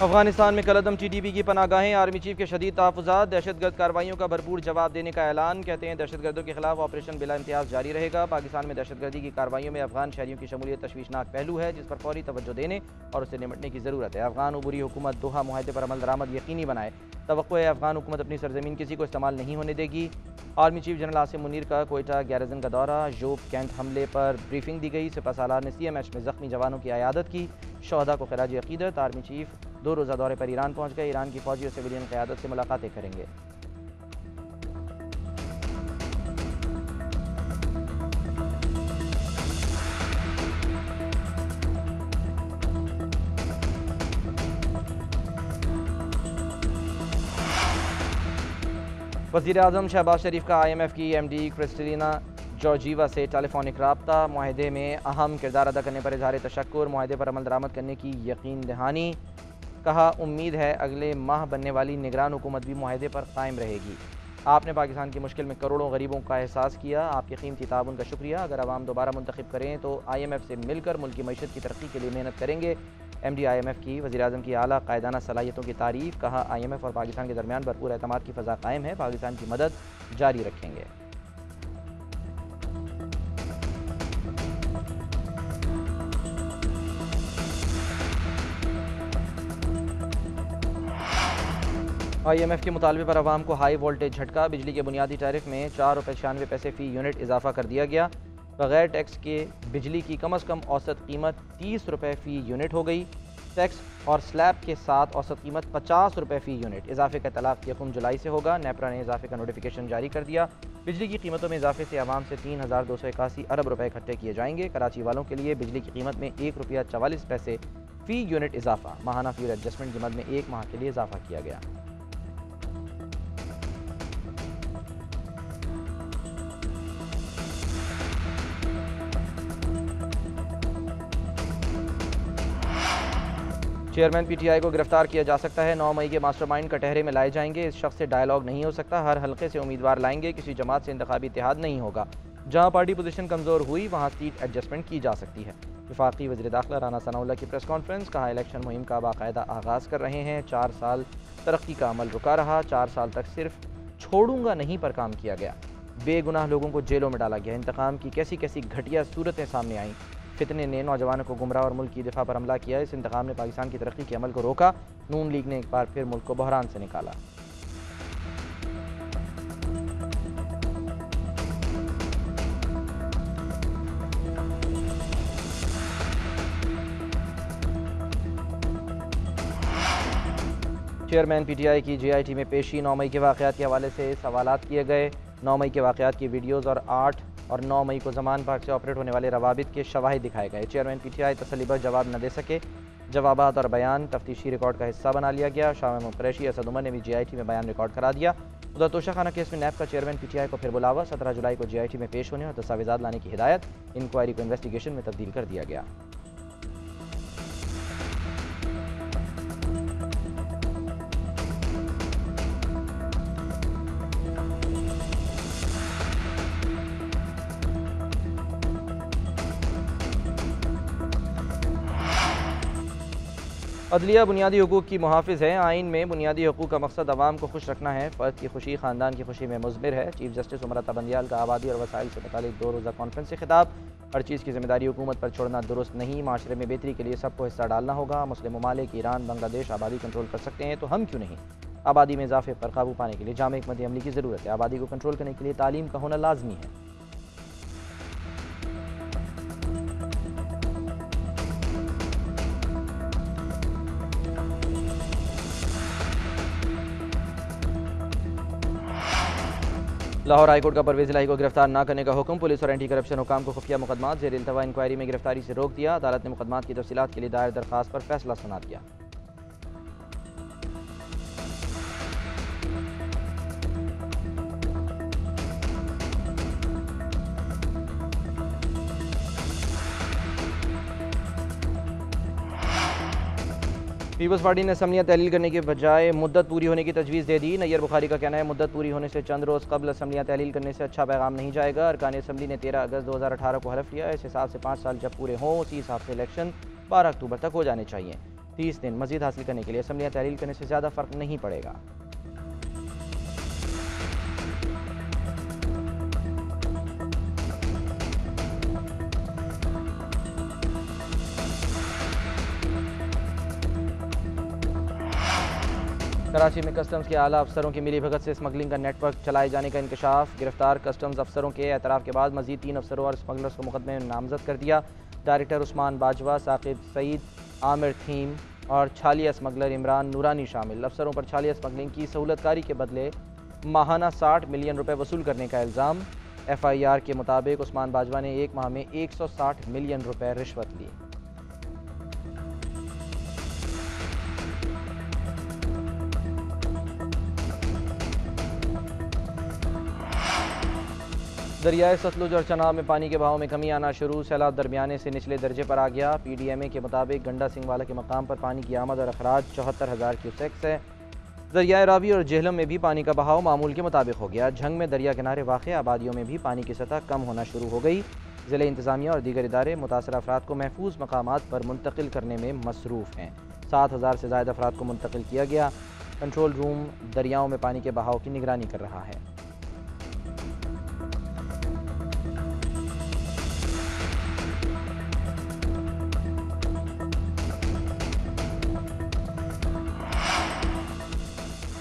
अफगानिस्तान में कलअदम TTP की पनागाहें, army chief के शदीद तहफ़्फ़ुज़ात, दहशतगर्द कार्रवाइयों का भरपूर जवाब देने का ऐलान। कहते हैं दहशतगर्दों के खिलाफ ऑपरेशन बिला इम्तियाज़ जारी रहेगा। पाकिस्तान में दहशतगर्दी की कार्रवाइयों में अफगान शहरियों की शमूलियत तशवीशनाक पहलू है, जिस पर फौरी तवज्जो देने और उससे निपटने की ज़रूरत है। अफगान उबूरी हुकूमत दोहा मुआहदे पर अमल दरामद यकीनी बनाए। तवक्को है अफगान हुकूमत अपनी सरजमीन किसी को इस्तेमाल नहीं होने देगी। Army chief general Asim Munir का कोयटा गैरजन का दौरा, जोब कैंट हमले पर ब्रीफिंग दी गई। सिपह सालार ने CMH में ज़ख्मी जवानों की अयादत की। शहदा को खराज अकीदत। आर्मी चीफ 2 रोज़ा दौरे पर ईरान पहुँच गए। ईरान की फौजी और सिविलियन क़यादत से मुलाकातें करेंगे। वज़ीर-ए-आज़म शहबाज शरीफ का IMF की MD क्रिस्टलिना जॉर्जीवा से टेलीफोनिक राब्ता, मुआहदे में अहम किरदार अदा करने पर इज़हार तशक्कुर, मुआहदे पर अमल दरामद करने की यकीन दहानी। कहा उम्मीद है अगले माह बनने वाली निगरान हुकूमत भी मुआहदे पर कायम रहेगी। आपने पाकिस्तान की मुश्किल में करोड़ों गरीबों का एहसास किया, आपके कीमती ताउन का शुक्रिया। अगर आवाम दोबारा मुंतखब करें तो IMF से मिलकर मुल्क की मईशत की तरक्की के लिए मेहनत करेंगे। MD IMF की वज़ीर-ए-आज़म की आला कायदाना सलाहियतों की तारीफ़। कहा IMF और पाकिस्तान के दरमियान भरपूर एतमाद की फ़ज़ा कायम है, पाकिस्तान की मदद जारी रखेंगे। IMF के मुतालबे पर आवाम को हाई वोल्टेज झटका। बिजली के बुनियादी टैरिफ में 4 रुपये 96 पैसे फ़ी यूनिट इजाफा कर दिया गया। बगैर टैक्स के बिजली की कम अज़ कम औसत कीमत 30 रुपये फ़ी यूनिट हो गई। टैक्स और स्लैब के साथ औसत कीमत 50 रुपये फ़ी यूनिट। इजाफे का तलाक 1 जुलाई से होगा। नेपरा ने इजाफे का नोटिफिकेशन जारी कर दिया। बिजली की कीमतों में इजाफे से आवाम से 3281 अरब रुपये इकट्ठे किए जाएंगे। कराची वालों के लिए बिजली की कीमत में 1 रुपया 44 पैसे फ़ी यूनिट इजाफा। माहाना फ्यूल एडजस्टमेंट की मद में 1 माह के लिए इजाफा किया गया। चेयरमैन PTI को गिरफ्तार किया जा सकता है। 9 मई के मास्टरमाइंड कटहरे में लाए जाएंगे। इस शख्स से डायलॉग नहीं हो सकता। हर हल्के से उम्मीदवार लाएंगे। किसी जमात से इंतखाबी इत्तेहाद नहीं होगा। जहां पार्टी पोजीशन कमज़ोर हुई वहां सीट एडजस्टमेंट की जा सकती है। वफाकी वज़ीर दाखिला राना सनाउल्लाह की प्रेस कॉन्फ्रेंस। कहा इलेक्शन मुहिम का बाकायदा आगाज़ कर रहे हैं। 4 साल तरक्की का अमल रुका रहा। 4 साल तक सिर्फ छोड़ूंगा नहीं पर काम किया गया। बेगुनाह लोगों को जेलों में डाला गया। इंतकाम की कैसी कैसी घटिया सूरतें सामने आईं। फितने ने नौजवानों को गुमराह और मुल्क की दिफा पर हमला किया। इस इंतकाम ने पाकिस्तान की तरक्की के अमल को रोका। नून लीग ने एक बार फिर मुल्क को बहरान से निकाला। चेयरमैन PTI की JIT में पेशी। 9 मई के वाक़यात के हवाले से सवालात किए गए। 9 मई के वाक़यात की वीडियोज़ और 8 और 9 मई को ज़मान पार्क से ऑपरेट होने वाले रवाबित के शवाहिद दिखाए गए। चेयरमैन PTI तसल्लीबख्श जवाब न दे सके। जवाबात और बयान तफ्तीशी रिकॉर्ड का हिस्सा बना लिया गया। शाह महमूद कुरैशी असद उमर ने भी JIT में बयान रिकॉर्ड करा दिया। उधर तोशाखाना केस में NAP का चेयरमैन PTI को फिर बुलावा। 17 जुलाई को JIT में पेश होने और दस्तावेज़ात लाने की हिदायत। इंक्वायरी को इन्वेस्टिगेशन में तब्दील कर दिया गया। अदलिया बुनियादी हुकूक़ की मुहाफ़िज़ है। आइन में बुनियादी हुकूक़ का मकसद अवाम को खुश रखना है। फ़र्द की खुशी ख़ानदान की खुशी में मुज़मिर है। चीफ जस्टिस उमरता बंदियाल का आबादी और वसाइल से मुतालिक 2 रोज़ा कॉन्फ्रेंस से खिताब। हर चीज़ की ज़िम्मेदारी हुकूमत पर छोड़ना दुरुस्त नहीं। माशरे में बेहतरी के लिए सबको हिस्सा डालना होगा। मुस्लिम ममालिक ईरान बांग्लादेश आबादी कंट्रोल कर सकते हैं तो हम क्यों नहीं। आबादी में इजाफे पर काबू पाने के लिए जामे हिकमत अमली की ज़रूरत है। आबादी को कंट्रोल करने के लिए तालीम का होना लाजमी है। लाहौर हाईकोर्ट का परवेज़ इलाही को गिरफ्तार न करने का हुक्म। पुलिस और एंटी करप्शन हुकाम को खुफिया मुकदमात ज़ेर इल्तवा इंक्वायरी में गिरफ्तारी से रोक दिया। अदालत ने मुकदमात की तफसीलात के लिए दायर दरखास्त पर फैसला सुना दिया। पीपल्स पार्टी ने असम्बलियाँ तहलील करने के बजाय मुद्दत पूरी होने की तजवीज़ दे दी। नैयर बुखारी का कहना है मुद्दत पूरी होने से चंद रोज़ कबल असम्बलियाँ तहलील करने से अच्छा पैगाम नहीं जाएगा। अरकान असम्बली ने 13 अगस्त 2018 को हलफ लिया। इस हिसाब से 5 साल जब पूरे हों उसी हिसाब से इलेक्शन 12 अक्टूबर तक हो जाने चाहिए। 30 दिन मजीद हासिल करने के लिए असम्बलियाँ तहलील करने से ज़्यादा फ़र्क नहीं पड़ेगा। कराची में कस्टम्स के आला अफसरों की मिलीभगत से स्मगलिंग का नेटवर्क चलाए जाने का इंकशाफ। गिरफ्तार कस्टम्स अफसरों के एतराफ़ के बाद मजीद 3 अफसरों और स्मगलर्स को मुकदमे में नामजद कर दिया। डायरेक्टर उस्मान बाजवा, साकिब सईद, आमिर थीम और छालिया स्मगलर इमरान नूरानी शामिल। अफसरों पर छालिया स्मगलिंग की सहूलतकारी के बदले माहाना 60 मिलियन रुपए वसूल करने का इल्ज़ाम। FIR के मुताबिक उस्मान बाजवा ने एक माह में 160 मिलियन रुपए रिश्वत ली। दरियाए सतलुज और चनाब में पानी के बहाव में कमी आना शुरू। सैलाब दरमियाने से निचले दर्जे पर आ गया। PDMA के मुताबिक गंडा सिंह वाला के मकाम पर पानी की आमद और अखराज 74,000 क्यूसेक्स है। दरियाए रावी और जेहलम में भी पानी का बहाव मामूल के मुताबिक हो गया। झंग में दरिया किनारे वाक़ आबादियों में भी पानी की सतह कम होना शुरू हो गई। ज़िले इंतज़ामिया और दीगर इदारे मुतासर अफराद को महफूज मकामात पर मुंतकिल करने में मसरूफ़ हैं। 7,000 से ज़ायद अफराद को मुंतकिल किया गया। कंट्रोल रूम दरियाओं में पानी के बहाव की निगरानी कर रहा है।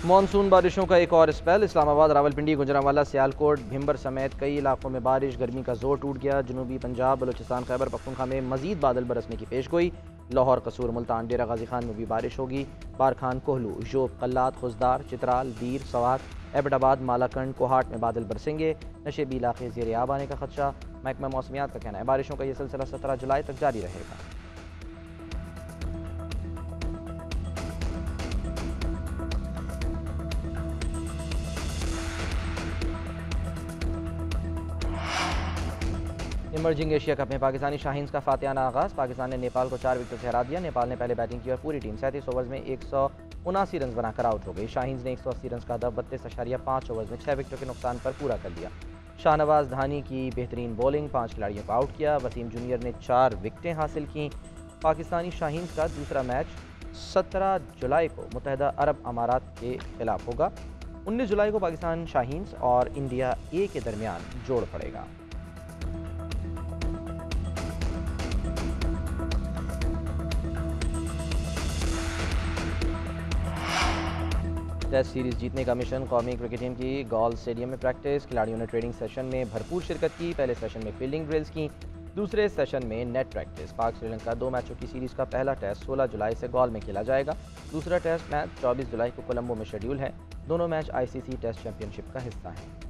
मानसून बारिशों का एक और स्पेल। इस्लामाबाद, रावलपिंडी, गुजरांवाला, सियालकोट, भिम्बर समेत कई इलाकों में बारिश। गर्मी का जोर टूट गया। जनूबी पंजाब, बलूचिस्तान, खैबर पख्तूनख्वा में मजीद बादल बरसने की पेशगोई। लाहौर, कसूर, मुल्तान, डेरा गाजी खान में भी बारिश होगी। बारखान, कोहलू, जोब, कल्लात, खुजदार, चित्राल, बीर, सवात, एबटाबाद, मालाकंड, कोहाट में बादल बरसेंगे। नशेबी इलाके ज़ेर आब आने का खदशा। महकमा मौसमियात का कहना है बारिशों का यह सिलसिला 17 जुलाई तक जारी रहेगा। इमर्जिंग एशिया कप में पाकिस्तानी शाहीन्स का फातिहाना आगाज़। पाकिस्तान ने नेपाल को 4 विकेट से हरा दिया। नेपाल ने पहले बैटिंग की और पूरी टीम 37 ओवर्स में 179 रन बनाकर आउट हो गई। शाहीन्स ने 180 रन का हदफ 32.5 ओवर्स में 6 विकेटों के नुकसान पर पूरा कर दिया। शाहनवाज धानी की बेहतरीन बॉलिंग 5 खिलाड़ियों को आउट किया। वसीम जूनियर ने 4 विकेटें हासिल की। पाकिस्तानी शाहीन्स का दूसरा मैच 17 जुलाई को मुत्तहिदा अरब अमारात के खिलाफ होगा। 19 जुलाई को पाकिस्तान शाहीन्स और इंडिया ए के दरमियान जोड़ पड़ेगा। टेस्ट सीरीज़ जीतने का मिशन। कौमी क्रिकेट टीम की गॉल स्टेडियम में प्रैक्टिस। खिलाड़ियों ने ट्रेनिंग सेशन में भरपूर शिरकत की। पहले सेशन में फील्डिंग ड्रिल्स की, दूसरे सेशन में नेट प्रैक्टिस। पाक श्रीलंका 2 मैचों की सीरीज़ का पहला टेस्ट 16 जुलाई से गॉल में खेला जाएगा। दूसरा टेस्ट मैच 24 जुलाई को कोलंबो में शेड्यूल है। दोनों मैच ICC टेस्ट चैंपियनशिप का हिस्सा हैं।